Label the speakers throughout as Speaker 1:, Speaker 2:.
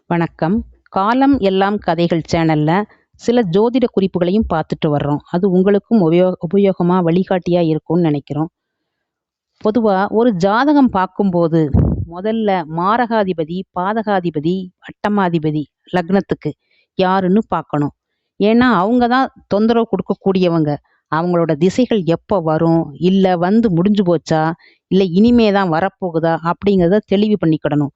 Speaker 1: வணக்கம். காலம் எல்லாம் கதைகள் சேனல்ல சில ஜோதிட குறிப்புகளையும் பார்த்துட்டு வர்றோம். அது உங்களுக்கும் உபயோகமா வழிகாட்டியா இருக்கும்னு நினைக்கிறோம். பொதுவா ஒரு ஜாதகம் பார்க்கும்போது முதல்ல மாரகாதிபதி, பாதகாதிபதி, அட்டமாதிபதி லக்னத்துக்கு யாருன்னு பார்க்கணும். ஏன்னா அவங்க தான் தொந்தரவு கொடுக்கக்கூடியவங்க. அவங்களோட திசைகள் எப்போ வரும், இல்லை வந்து முடிஞ்சு போச்சா, இல்லை இனிமே தான் வரப்போகுதா அப்படிங்கிறத தெளிவு பண்ணிக்கிடணும்.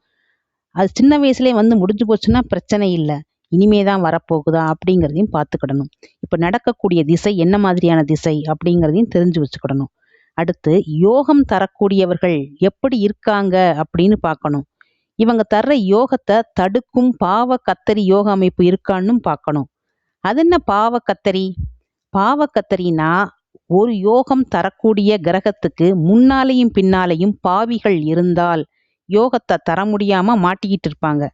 Speaker 1: அது சின்ன வயசுலயே வந்து முடிஞ்சு போச்சுன்னா பிரச்சனை இல்ல. இனிமே தான் வரப்போகுதா அப்படிங்கிறதையும் பார்த்துக்கிடணும். இப்ப நடக்கக்கூடிய திசை என்ன மாதிரியான திசை அப்படிங்கிறதையும் தெரிஞ்சு வச்சுக்கிடணும். அடுத்து யோகம் தரக்கூடியவர்கள் எப்படி இருக்காங்க அப்படின்னு பார்க்கணும். இவங்க தர்ற யோகத்தை தடுக்கும் பாவ கத்தரி யோக அமைப்பு இருக்கான்னு பார்க்கணும். அது என்ன பாவ கத்தரி? பாவ கத்தரினா ஒரு யோகம் தரக்கூடிய கிரகத்துக்கு முன்னாலையும் பின்னாலையும் பாவிகள் இருந்தால் யோகத்தை தர முடியாம மாட்டிக்கிட்டு இருப்பாங்க.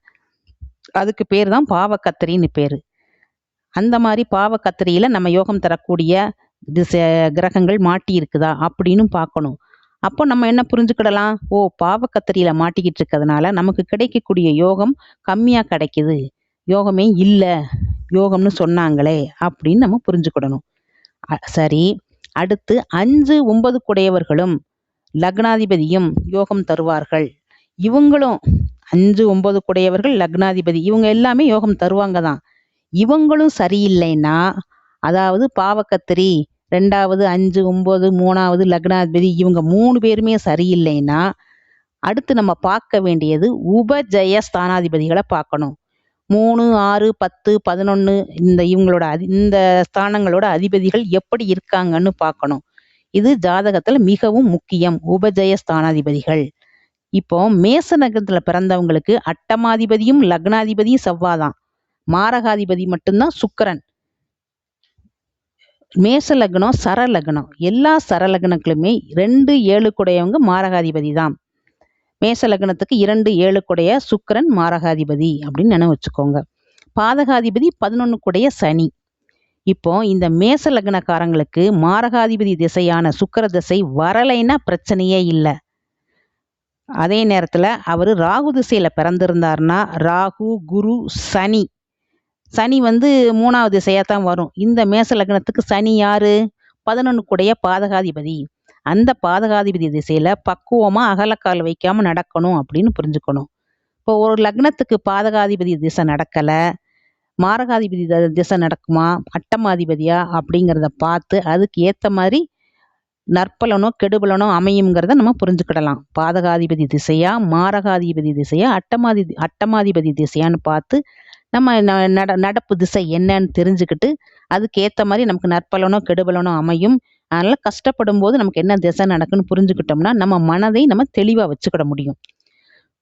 Speaker 1: அதுக்கு பேர் தான் பாவக்கத்திரின்னு பேரு. அந்த மாதிரி பாவக்கத்திரியில நம்ம யோகம் தரக்கூடிய கிரகங்கள் மாட்டி இருக்குதா அப்படின்னு பார்க்கணும். அப்போ நம்ம என்ன புரிஞ்சுக்கிடலாம், ஓ பாவக்கத்திரியில மாட்டிக்கிட்டு இருக்கிறதுனால நமக்கு கிடைக்கக்கூடிய யோகம் கம்மியா கிடைக்குது, யோகமே இல்லை யோகம்னு சொன்னாங்களே அப்படின்னு நம்ம புரிஞ்சுக்கிடணும். சரி, அடுத்து 5, 9 குடையவர்களும் லக்னாதிபதியும் யோகம் தருவார்கள். இவங்களும் 5, 9 குடையவர்கள் லக்னாதிபதி இவங்க எல்லாமே யோகம் தருவாங்க தான். இவங்களும் சரியில்லைன்னா, அதாவது பாவக்கத்திரி 2வது 5, 9, 3வது லக்னாதிபதி இவங்க 3 பேருமே சரியில்லைன்னா, அடுத்து நம்ம பார்க்க வேண்டியது உபஜய ஸ்தானாதிபதிகளை பார்க்கணும். 3, 6, 10, 11 இவங்களோட இந்த ஸ்தானங்களோட அதிபதிகள் எப்படி இருக்காங்கன்னு பார்க்கணும். இது ஜாதகத்துல மிகவும் முக்கியம், உபஜய ஸ்தானாதிபதிகள். இப்போ மேச நகரத்துல பிறந்தவங்களுக்கு அட்டமாதிபதியும் லக்னாதிபதியும் செவ்வாதான், மாரகாதிபதி மட்டும்தான் சுக்கிரன். மேச லக்னம் சரலக்னம், எல்லா சரலக்னங்களுமே 2, 7 குடையவங்க மாரகாதிபதி தான். மேச லக்னத்துக்கு 2, 7 குடைய சுக்கிரன் மாரகாதிபதி அப்படின்னு நினைவு வச்சுக்கோங்க. பாதகாதிபதி 11 குடைய சனி. இப்போ இந்த மேச லக்னக்காரங்களுக்கு மாரகாதிபதி திசையான சுக்கிர திசை வரலைன்னா பிரச்சனையே இல்லை. அதே நேரத்துல அவரு ராகு திசையில பிறந்திருந்தாருன்னா ராகு, குரு, சனி. சனி வந்து 3வது திசையா தான் வரும். இந்த மேச லக்னத்துக்கு சனி யாரு? 11 குடைய பாதகாதிபதி. அந்த பாதகாதிபதி திசையில பக்குவமா அகலக்கால் வைக்காம நடக்கணும் அப்படின்னு புரிஞ்சுக்கணும். இப்போ ஒரு லக்னத்துக்கு பாதகாதிபதி திசை நடக்கல, மாரகாதிபதி திசை நடக்குமா, அட்டமாதிபதியா அப்படிங்கிறத பார்த்து அதுக்கு ஏத்த மாதிரி நற்பலனோ கெடுபலனோ அமையுங்கிறத நம்ம புரிஞ்சுக்கிடலாம். பாதகாதிபதி திசையா, மாரகாதிபதி திசையா, அட்டமாதிபதி திசையான்னு பார்த்து நம்ம நடப்பு திசை என்னன்னு தெரிஞ்சுக்கிட்டு அதுக்கு ஏத்த மாதிரி நமக்கு நற்பலனோ கெடுபலனோ அமையும். அதனால கஷ்டப்படும் போது நமக்கு என்ன திசை நடக்குன்னு புரிஞ்சுக்கிட்டோம்னா நம்ம மனதை நம்ம தெளிவா வச்சுக்கிட முடியும்.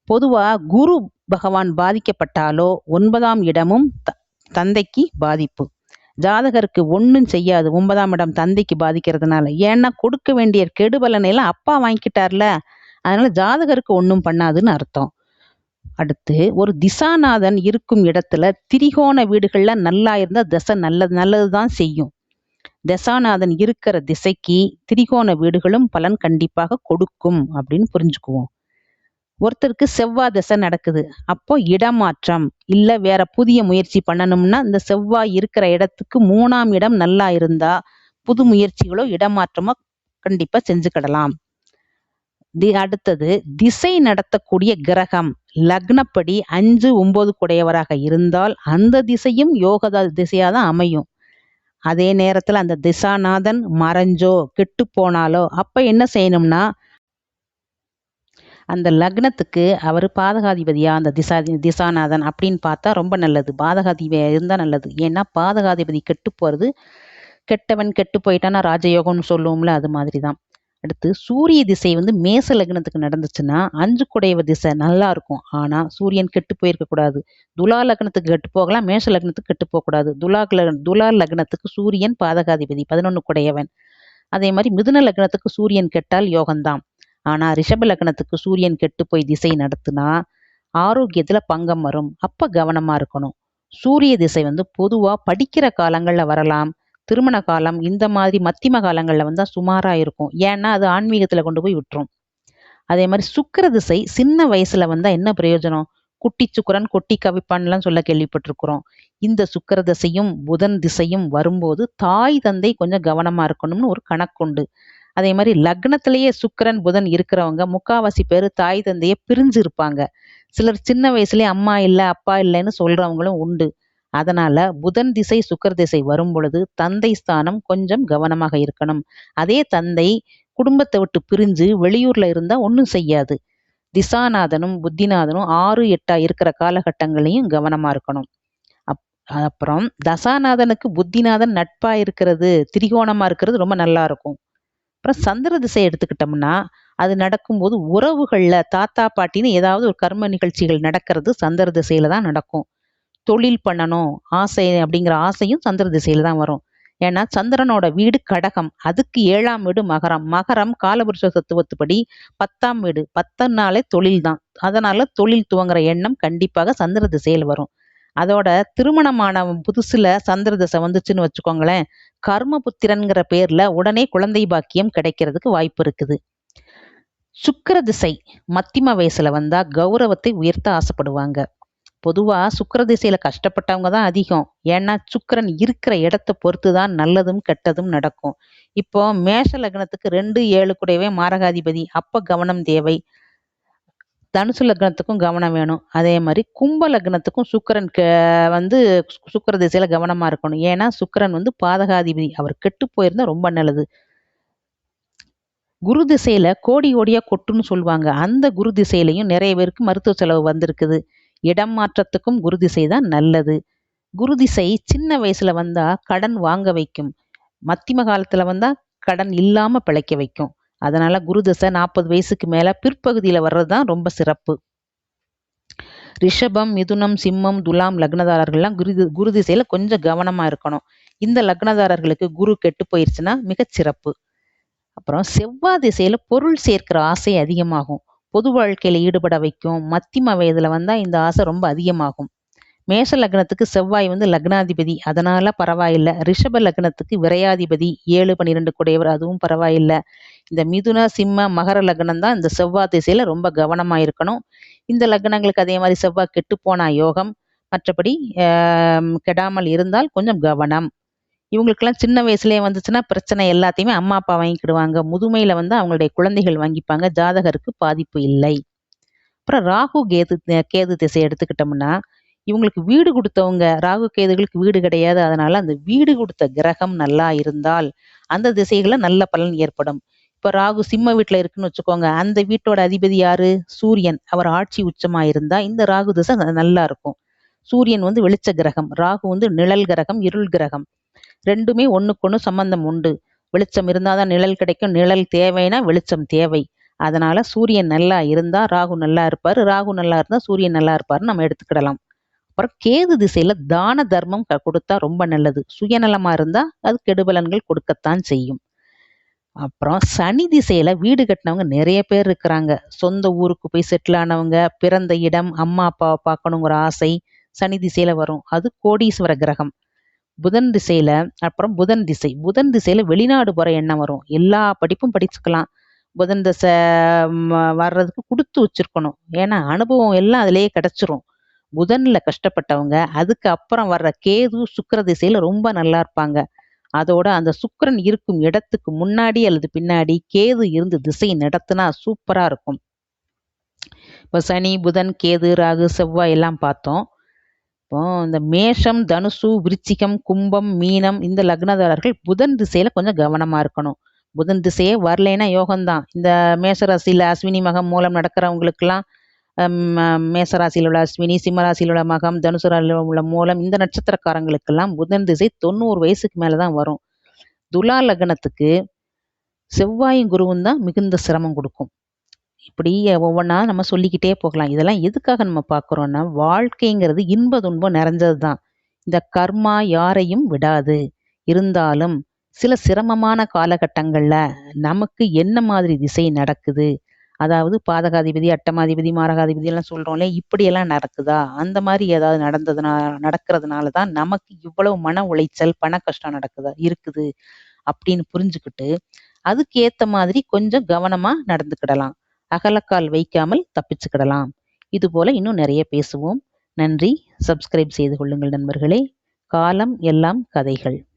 Speaker 1: பொதுவா குரு பகவான் பாதிக்கப்பட்டாலோ 9ஆம் இடமும் தந்தைக்கு பாதிப்பு. ஜாதகருக்கு ஒன்றும் செய்யாது 9ஆம் இடம் தந்தைக்கு பாதிக்கிறதுனால. ஏன்னா கொடுக்க வேண்டிய கெடுபலனை எல்லாம் அப்பா வாங்கிக்கிட்டார்ல, அதனால ஜாதகருக்கு ஒன்றும் பண்ணாதுன்னு அர்த்தம். அடுத்து ஒரு திசாநாதன் இருக்கும் இடத்துல திரிகோண வீடுகள்ல நல்லா இருந்தா திசை நல்லதுதான் செய்யும். தசாநாதன் இருக்கிற திசைக்கு திரிகோண வீடுகளும் பலன் கண்டிப்பாக கொடுக்கும் அப்படின்னு புரிஞ்சுக்குவோம். ஒருத்தருக்கு செவ்வாய் திசை நடக்குது, அப்போ இடமாற்றம் இல்ல வேற புதிய முயற்சி பண்ணணும்னா இந்த செவ்வாய் இருக்கிற இடத்துக்கு 3ஆம் இடம் நல்லா இருந்தா புது முயற்சிகளோ இடமாற்றமோ கண்டிப்பா செஞ்சுக்கிடலாம். அடுத்தது திசை நடத்தக்கூடிய கிரகம் லக்னப்படி 5, 9 குடையவராக இருந்தால் அந்த திசையும் யோக திசையாதான் அமையும். அதே நேரத்துல அந்த திசாநாதன் மறைஞ்சோ கெட்டு போனாலோ அப்ப என்ன செய்யணும்னா அந்த லக்னத்துக்கு அவர் பாதகாதிபதியா அந்த திசாநாதன் அப்படின்னு பார்த்தா ரொம்ப நல்லது. பாதகாதிபதியா இருந்தா நல்லது. ஏன்னா பாதகாதிபதி கெட்டு போறது, கெட்டவன் கெட்டு போயிட்டான்னா ராஜயோகம்னு சொல்லுவோம்ல, அது மாதிரிதான். அடுத்து சூரிய திசை வந்து மேச லக்னத்துக்கு நடந்துச்சுன்னா 5 குடையவ திசை நல்லா இருக்கும். ஆனா சூரியன் கெட்டு போயிருக்க கூடாது. துலா லக்னத்துக்கு கெட்டு போகலாம், மேஷ லக்னத்துக்கு கெட்டு போக கூடாது. துலா லக்னத்துக்கு சூரியன் பாதகாதிபதி 11 குடையவன். அதே மாதிரி மிதுன லக்னத்துக்கு சூரியன் கெட்டால் யோகம்தான். ஆனா ரிஷப லக்னத்துக்கு சூரியன் கெட்டு போய் திசை நடத்துனா ஆரோக்கியத்துல பங்கம் வரும். அப்ப கவனமா இருக்கணும். சூரிய திசை வந்து பொதுவா படிக்கிற காலங்கள்ல வரலாம், திருமண காலம் இந்த மாதிரி மத்திம காலங்கள்ல வந்தா சுமாரா இருக்கும். ஏன்னா அது ஆன்மீகத்துல கொண்டு போய் விட்டுரும். அதே மாதிரி சுக்கிர திசை சின்ன வயசுல வந்தா என்ன பிரயோஜனம்? குட்டி சுக்கிரன் கொட்டி கவிப்பான்லாம் சொல்ல கேள்விப்பட்டிருக்கிறோம். இந்த சுக்கிர திசையும் புதன் திசையும் வரும்போது தாய் தந்தை கொஞ்சம் கவனமா இருக்கணும்னு ஒரு கணக்குண்டு. அதே மாதிரி லக்னத்திலேயே சுக்கிரன் புதன் இருக்கிறவங்க முக்காவாசி பேர் தாய் தந்தைய பிரிஞ்சு இருப்பாங்க. சிலர் சின்ன வயசுலயே அம்மா இல்ல அப்பா இல்லைன்னு சொல்றவங்களும் உண்டு. அதனால புதன் திசை சுக்கிர திசை வரும் பொழுது தந்தை ஸ்தானம் கொஞ்சம் கவனமாக இருக்கணும். அதே தந்தை குடும்பத்தை விட்டு பிரிஞ்சு வெளியூர்ல இருந்தா ஒன்றும் செய்யாது. திசாநாதனும் புத்திநாதனும் 6, 8 இருக்கிற காலகட்டங்களையும் கவனமா இருக்கணும். அப்புறம் தசாநாதனுக்கு புத்திநாதன் நட்பா இருக்கிறது, திரிகோணமா இருக்கிறது ரொம்ப நல்லா இருக்கும். அப்புறம் சந்திர திசை எடுத்துக்கிட்டோம்னா அது நடக்கும்போது உறவுகள்ல தாத்தா பாட்டின்னு ஏதாவது ஒரு கர்ம நிகழ்ச்சிகள் நடக்கிறது சந்திர திசையில தான் நடக்கும். தொழில் பண்ணணும் ஆசை அப்படிங்கிற ஆசையும் சந்திர திசையில தான் வரும். ஏன்னா சந்திரனோட வீடு கடகம், அதுக்கு 7ஆம் வீடு மகரம். மகரம் காலபுருஷ தத்துவத்துப்படி 10ஆம் வீடு. 10 தொழில் தான். அதனால தொழில் துவங்குற எண்ணம் கண்டிப்பாக சந்திர திசையில் வரும். அதோட திருமணமான புதுசுல சந்திர திசை வந்துச்சுன்னு வச்சுக்கோங்களேன், கர்மபுத்திரன்கிற பேர்ல உடனே குழந்தை பாக்கியம் கிடைக்கிறதுக்கு வாய்ப்பு இருக்குது. சுக்கிர திசை மத்திம வயசுல வந்தா கௌரவத்தை உயர்த்த ஆசைப்படுவாங்க. பொதுவா சுக்கிர திசையில கஷ்டப்பட்டவங்க தான் அதிகம். ஏன்னா சுக்கிரன் இருக்கிற இடத்தை பொறுத்து தான் நல்லதும் கெட்டதும் நடக்கும். இப்போ மேஷ லக்னத்துக்கு 2, 7 கூடவே மாரகாதிபதி, அப்ப கவனம் தேவை. தனுசு லக்னத்துக்கும் கவனம் வேணும். அதே மாதிரி கும்ப லக்னத்துக்கும் சுக்கிரன் வந்து சுக்கிர திசையில கவனமா இருக்கணும். ஏன்னா சுக்கிரன் வந்து பாதகாதிபதி, அவர் கெட்டு போயிருந்தா ரொம்ப நல்லது. குரு திசையில கோடி கோடியா கொட்டுன்னு சொல்லுவாங்க. அந்த குரு திசையிலையும் நிறைய பேருக்கு மருத்துவ செலவு வந்திருக்குது. இடம் மாற்றத்துக்கும் குரு திசை தான் நல்லது. குரு திசை சின்ன வயசுல வந்தா கடன் வாங்க வைக்கும். மத்திம காலத்துல வந்தா கடன் இல்லாம பிழைக்க வைக்கும். அதனால குரு திசை 40 வயசுக்கு மேல பிற்பகுதியில வர்றதுதான் ரொம்ப சிறப்பு. ரிஷபம், மிதுனம், சிம்மம், துலாம் லக்னதாரர்கள்லாம் குரு திசையில கொஞ்சம் கவனமா இருக்கணும். இந்த லக்னதாரர்களுக்கு குரு கெட்டு போயிருச்சுன்னா மிகச் சிறப்பு. அப்புறம் செவ்வாய் திசையில பொருள் சேர்க்கிற ஆசை அதிகமாகும். பொது வாழ்க்கையில ஈடுபட வைக்கும். மத்திம வயதுல வந்தா இந்த ஆசை ரொம்ப அதிகமாகும். மேஷ லக்னத்துக்கு செவ்வாய் வந்து லக்னாதிபதி, அதனால பரவாயில்லை. ரிஷப லக்னத்துக்கு விரையாதிபதி 7, 12 கூடையவர், அதுவும் பரவாயில்லை. இந்த மிதுன, சிம்ம, மகர லக்னம் தான் இந்த செவ்வாய் திசையில ரொம்ப கவனமா இருக்கணும். இந்த லக்னங்களுக்கு அதே மாதிரி செவ்வாய் கெட்டு போனா யோகம். மற்றபடி கெடாமல் இருந்தால் கொஞ்சம் கவனம். இவங்களுக்கெல்லாம் சின்ன வயசுலயே வந்துச்சுன்னா பிரச்சனை எல்லாத்தையுமே அம்மா அப்பா வாங்கிக்கிடுவாங்க. முதுமையில வந்து அவங்களுடைய குழந்தைகள் வாங்கிப்பாங்க. ஜாதகருக்கு பாதிப்பு இல்லை. அப்புறம் ராகு கேது திசை எடுத்துக்கிட்டோம்னா இவங்களுக்கு வீடு கொடுத்தவங்க, ராகு கேதுகளுக்கு வீடு கிடையாது. அதனால அந்த வீடு கொடுத்த கிரகம் நல்லா இருந்தால் அந்த திசைகளை நல்ல பலன் ஏற்படும். இப்ப ராகு சிம்ம வீட்டுல இருக்குன்னு வச்சுக்கோங்க, அந்த வீட்டோட அதிபதி யாரு? சூரியன். அவர் ஆட்சி உச்சமா இருந்தா இந்த ராகு திசை நல்லா இருக்கும். சூரியன் வந்து வெளிச்ச கிரகம், ராகு வந்து நிழல் கிரகம், இருள் கிரகம். ரெண்டுமே ஒண்ணுக்கொண்ணு சம்பந்தம் உண்டு. வெளிச்சம் இருந்தாதான் நிழல் கிடைக்கும், நிழல் தேவைன்னா வெளிச்சம் தேவை. அதனால சூரியன் நல்லா இருந்தா ராகு நல்லா இருப்பாரு, ராகு நல்லா இருந்தா சூரியன் நல்லா இருப்பாருன்னு நம்ம எடுத்துக்கிடலாம். அப்புறம் கேது திசையில தான தர்மம் கொடுத்தா ரொம்ப நல்லது. சுயநலமா இருந்தா அது கெடுபலன்கள் கொடுக்கத்தான் செய்யும். அப்புறம் சனி திசையில வீடு கட்டினவங்க நிறைய பேர் இருக்கிறாங்க. சொந்த ஊருக்கு போய் செட்டில் ஆனவங்க, பிறந்த இடம், அம்மா அப்பாவை பார்க்கணுங்கிற ஆசை சனி திசையில வரும். அது கோடீஸ்வர கிரகம். புதன் திசையில புதன் திசையில வெளிநாடு போற எண்ணம் வரும். எல்லா படிப்பும் படிச்சுக்கலாம். புதன் திசை வர்றதுக்கு கொடுத்து வச்சிருக்கணும். ஏன்னா அனுபவம் எல்லாம் அதுலயே கிடைச்சிரும். புதன்ல கஷ்டப்பட்டவங்க அதுக்கு அப்புறம் வர்ற கேது சுக்கிர திசையில ரொம்ப நல்லா இருப்பாங்க. அதோட அந்த சுக்கிரன் இருக்கும் இடத்துக்கு முன்னாடி அல்லது பின்னாடி கேது இருந்து திசை நடத்தினா சூப்பரா இருக்கும். இப்போ சனி, புதன், கேது, ராகு, செவ்வாய் எல்லாம் பார்த்தோம். இப்போ இந்த மேஷம், தனுசு, விருச்சிகம், கும்பம், மீனம் இந்த லக்னதாரர்கள் புதன் திசையில கொஞ்சம் கவனமா இருக்கணும். புதன் திசையே வரலைன்னா யோகம்தான். இந்த மேஷராசியில அஸ்வினி மகம் மூலம் நடக்கிறவங்களுக்கெல்லாம் மேசராசியில் உள்ள அஸ்வினி, சிம்மராசியில் உள்ள மகம், தனுசு ராசியில் உள்ள மூலம் இந்த நட்சத்திரக்காரங்களுக்கெல்லாம் புதன் திசை 90 வயசுக்கு மேலதான் வரும். துலா லக்னத்துக்கு செவ்வாயும் குருவும் தான் மிகுந்த சிரமம் கொடுக்கும். இப்படி ஒவ்வொன்றா நம்ம சொல்லிக்கிட்டே போகலாம். இதெல்லாம் எதுக்காக நம்ம பார்க்குறோம்னா, வாழ்க்கைங்கிறது இன்ப துன்பம் நிறைஞ்சது தான். இந்த கர்மா யாரையும் விடாது. இருந்தாலும் சில சிரமமான காலகட்டங்கள்ல நமக்கு என்ன மாதிரி திசை நடக்குது, அதாவது பாதகாதிபதி, அட்டமாதிபதி, மாரகாதிபதி எல்லாம் சொல்றோம்ல, இப்படியெல்லாம் நடக்குதா? அந்த மாதிரி ஏதாவது நடக்கிறதுனால தான் நமக்கு இவ்வளவு மன உளைச்சல், பண கஷ்டம் இருக்குது அப்படின்னு புரிஞ்சுக்கிட்டு அதுக்கு ஏத்த மாதிரி கொஞ்சம் கவனமா நடந்துக்கிடலாம். அகலக்கால் வைக்காமல் தப்பிச்சுக்கிடலாம். இதுபோல இன்னும் நிறைய பேசுவோம். நன்றி. சப்ஸ்கிரைப் செய்து கொள்ளுங்கள் நண்பர்களே. காலம் எல்லாம் கதைகள்.